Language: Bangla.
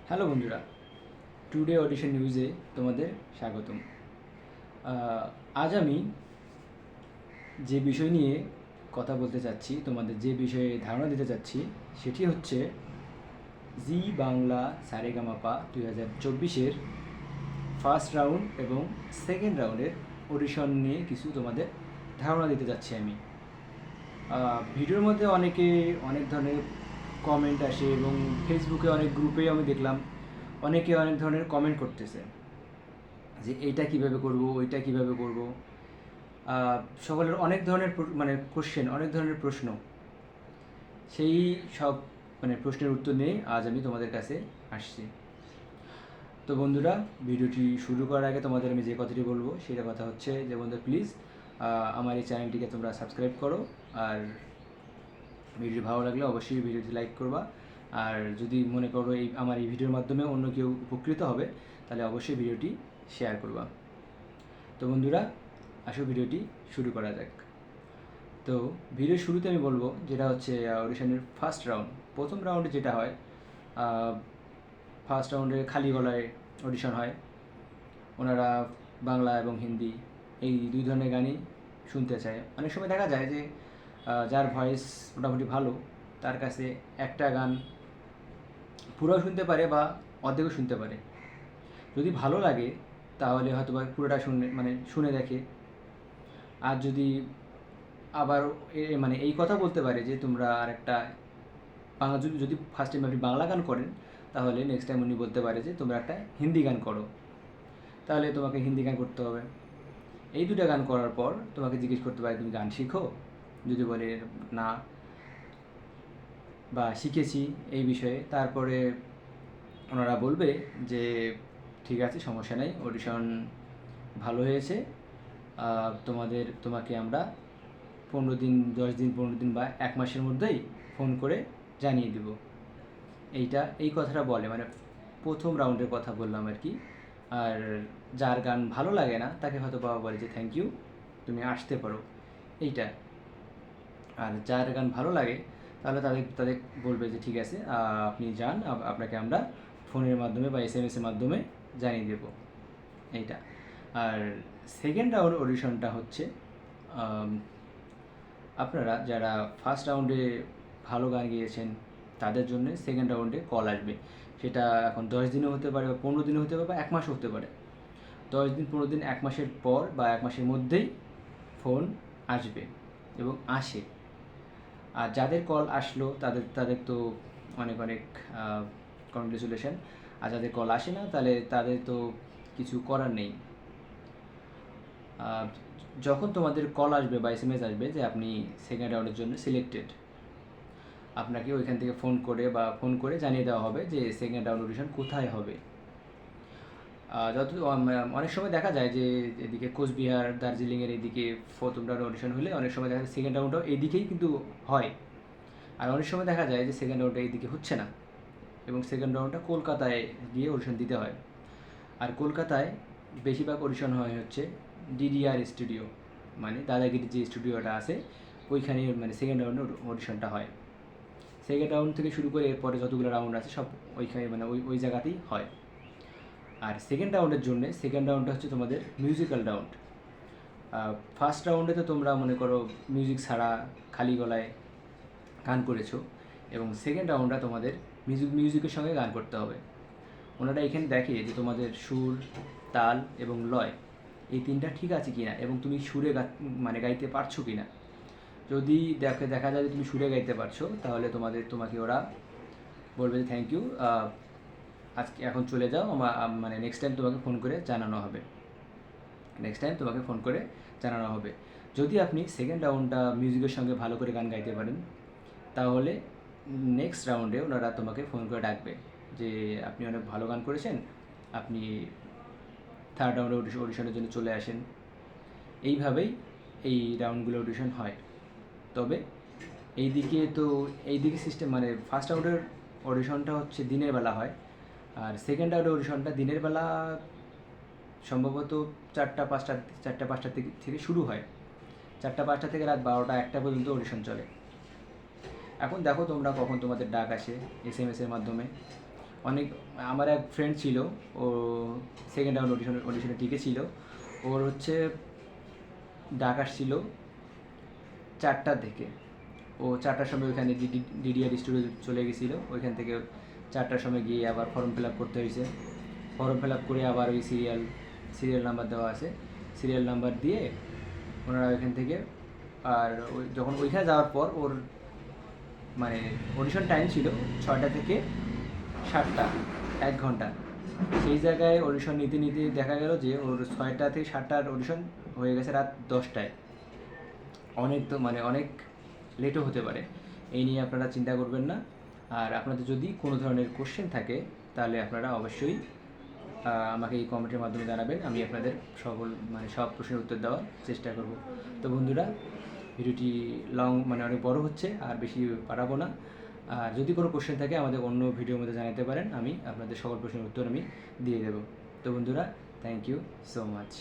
হ্যালো বন্ধুরা, টুডে অডিশন নিউজে তোমাদের স্বাগতম। আজ আমি যে বিষয় নিয়ে কথা বলতে চাচ্ছি, তোমাদের যে বিষয়ে ধারণা দিতে চাচ্ছি, সেটি হচ্ছে জি বাংলা সারেগামাপা 2024-এর ফার্স্ট রাউন্ড এবং সেকেন্ড রাউন্ডের অডিশন নিয়ে কিছু তোমাদের ধারণা দিতে চাচ্ছি আমি। ভিডিওর মধ্যে অনেক ধরনের কমেন্ট আসে এবং ফেসবুকে অনেক গ্রুপে আমি দেখলাম অনেকে অনেক ধরনের কমেন্ট করতেছে যে এইটা কিভাবে করব, ওইটা কিভাবে করব। সকলের অনেক ধরনের মানে কোশ্চেন, অনেক ধরনের প্রশ্ন। সেই সব মানে প্রশ্নের উত্তর নিয়ে আজ আমি তোমাদের কাছে আসছি। তো বন্ধুরা, ভিডিওটি শুরু করার আগে তোমাদের আমি যে কথাটি বলবো সেটা কথা হচ্ছে যে বন্ধুরা, প্লিজ আমার এই চ্যানেলটিকে তোমরা সাবস্ক্রাইব করো, আর ভিডিও ভালো লাগলে অবশ্যই ভিডিওটি লাইক করবা। আর যদি মনে করো আমার এই ভিডিওর মাধ্যমে অন্য কেউ উপকৃত হবে, তাহলে অবশ্যই ভিডিওটি শেয়ার করবা। তো বন্ধুরা, আসো ভিডিওটি শুরু করা যাক। তো ভিডিওর শুরুতে আমি বলবো যেটা হচ্ছে অডিশনের ফার্স্ট রাউন্ড। প্রথম রাউন্ডে যেটা হয়, ফার্স্ট রাউন্ডে খালি গলায় অডিশন হয়। ওনারা বাংলা এবং হিন্দি এই দুই ধরনের গানই শুনতে চায়। অনেক সময় দেখা যায় যে যার ভয়েস মোটামুটি ভালো, তার কাছে একটা গান পুরো শুনতে পারে বা অর্ধেকও শুনতে পারে। যদি ভালো লাগে তাহলে হয়তো বা পুরোটা শুনে দেখে। আর যদি আবার মানে এই কথা বলতে পারে যে তোমরা আর একটা বাংলা, যদি ফার্স্ট টাইম আপনি বাংলা গান করেন তাহলে নেক্সট টাইম উনি বলতে পারে যে তোমরা একটা হিন্দি গান করো, তাহলে তোমাকে হিন্দি গান করতে হবে। এই দুটো গান করার পর তোমাকে জিজ্ঞেস করতে পারে তুমি গান শিখো, যদি বলে না বা শিখেছি এই বিষয়ে, তারপরে ওনারা বলবে যে ঠিক আছে, সমস্যা নেই, অডিশন ভালো হয়েছে, তোমাকে আমরা 15 দিন, 10 দিন, 15 দিন বা 1 মাসের মধ্যেই ফোন করে জানিয়ে দেব। এই কথাটা বলে, মানে প্রথম রাউন্ডের কথা বললাম আর কি। আর যার গান ভালো লাগে না তাকে হয়তো বাবা বলে যে থ্যাংক ইউ, তুমি আসতে পারো, এইটা। আর যার গান ভালো লাগে তাহলে তাদের তাদের বলবে যে ঠিক আছে, আপনি যান, আপনাকে আমরা ফোনের মাধ্যমে বা SMS-এর মাধ্যমে জানিয়ে দেব, এইটা। আর সেকেন্ড রাউন্ড অডিশনটা হচ্ছে আপনারা যারা ফার্স্ট রাউন্ডে ভালো গান গেয়েছেন তাদের জন্য সেকেন্ড রাউন্ডে কল আসবে। সেটা এখন 10 দিনও হতে পারে বা 15 দিনও হতে পারে বা 1 মাসও হতে পারে। 10 দিন, 15 দিন, 1 মাসের পর বা 1 মাসের মধ্যেই ফোন আসবে এবং আসে। আর যাদের কল আসলো তাদের তাদের তো অনেক অনেক কংগ্রেচুলেশন। আর যাদের কল আসে না তাহলে তাদের তো কিছু করার নেই। যখন তোমাদের কল আসবে বা SMS আসবে যে আপনি সেকেন্ড রাউন্ডের জন্য সিলেক্টেড, আপনাকে ওইখান থেকে ফোন করে জানিয়ে দেওয়া হবে যে সেকেন্ড রাউন্ড অডিশন কোথায় হবে। অনেক সময় দেখা যায় যে এদিকে কোচবিহার, দার্জিলিংয়ের এদিকে প্রথম রাউন্ড অডিশন হলে অনেক সময় দেখা যায় সেকেন্ড রাউন্ডটাও এইদিকেই কিন্তু হয়। আর অনেক সময় দেখা যায় যে সেকেন্ড রাউন্ডটা এইদিকে হচ্ছে না এবং সেকেন্ড রাউন্ডটা কলকাতায় গিয়ে অডিশন দিতে হয়। আর কলকাতায় বেশিরভাগ অডিশন হচ্ছে DDR স্টুডিও, মানে দাদাগিরির যে স্টুডিওটা আছে ওইখানে মানে সেকেন্ড রাউন্ডের অডিশনটা হয়। সেকেন্ড রাউন্ড থেকে শুরু করে এরপরে যতগুলো রাউন্ড আছে সব ওইখানে মানে ওই জায়গাতেই হয়। আর সেকেন্ড রাউন্ডটা হচ্ছে তোমাদের মিউজিক্যাল রাউন্ড। ফার্স্ট রাউন্ডে তো তোমরা মনে করো মিউজিক ছাড়া খালি গলায় গান করেছো, এবং সেকেন্ড রাউন্ডটা তোমাদের মিউজিকের সঙ্গে গান করতে হবে। ওনারা এখানে দেখে যে তোমাদের সুর, তাল এবং লয় এই তিনটা ঠিক আছে কিনা এবং তুমি সুরে মানে গাইতে পারছো কিনা। যদি দেখা যায় যে তুমি সুরে গাইতে পারছো তাহলে তোমাকে ওরা বলবে যে থ্যাংক ইউ, আজকে এখন চলে যাও, মানে নেক্সট টাইম তোমাকে ফোন করে জানানো হবে। যদি আপনি সেকেন্ড রাউন্ডটা মিউজিকের সঙ্গে ভালো করে গান গাইতে পারেন তাহলে নেক্সট রাউন্ডে ওনারা তোমাকে ফোন করে ডাকবে যে আপনি অনেক ভালো গান করেছেন, আপনি থার্ড রাউন্ডে অডিশনের জন্য চলে আসেন। এইভাবেই এই রাউন্ডগুলো অডিশন হয়। তবে এইদিকে সিস্টেম, মানে ফার্স্ট রাউন্ডের অডিশনটা হচ্ছে দিনের বেলা হয়, আর সেকেন্ড রাউন্ডের অডিশনটা দিনের বেলা সম্ভবত 4টা 5টা থেকে শুরু হয়। 4টা 5টা থেকে রাত 12টা 1টা পর্যন্ত অডিশন চলে। এখন দেখো তোমরা কখন তোমাদের ডাক আসে SMS-এর মাধ্যমে। অনেক আমার এক ফ্রেন্ড ছিল, ও সেকেন্ড রাউন্ড অডিশনে টিকেছিল। ওর হচ্ছে ডাক আসছিল 4টা থেকে। ও 4টার সময় ওইখানে ডিডিআর স্টুডিও চলে গেছিলো। ওইখান থেকে 4টার সময় গিয়ে আবার ফর্ম ফিল আপ করতে হয়েছে। ফর্ম ফিল আপ করে আবার ওই সিরিয়াল নাম্বার দেওয়া আছে, সিরিয়াল নাম্বার দিয়ে ওনারা ওইখান থেকে, আর ওই যখন ওইখানে যাওয়ার পর ওর মানে অডিশন টাইম ছিল 6টা থেকে 7টা, 1 ঘন্টা। সেই জায়গায় অডিশন নিতে নিতে দেখা গেল যে ওর 6টা থেকে 7টার অডিশন হয়ে গেছে রাত 10টায়। অনেক তো মানে অনেক লেটও হতে পারে, এই নিয়ে আপনারা চিন্তা করবেন না। আর আপনাদের যদি কোনো ধরনের কোশ্চেন থাকে তাহলে আপনারা অবশ্যই আমাকে এই কমেন্টের মাধ্যমে জানাবেন, আমি আপনাদের সব প্রশ্নের উত্তর দেওয়ার চেষ্টা করব। তো বন্ধুরা, ভিডিওটি মানে অনেক বড় হচ্ছে, আর বেশি বাড়াবো না। আর যদি কোনো কোশ্চেন থাকে আমাদের অন্য ভিডিওর মধ্যে জানাতে পারেন, আমি আপনাদের সকল প্রশ্নের উত্তর আমি দিয়ে দেবো। তো বন্ধুরা, থ্যাংক ইউ সো মাচ।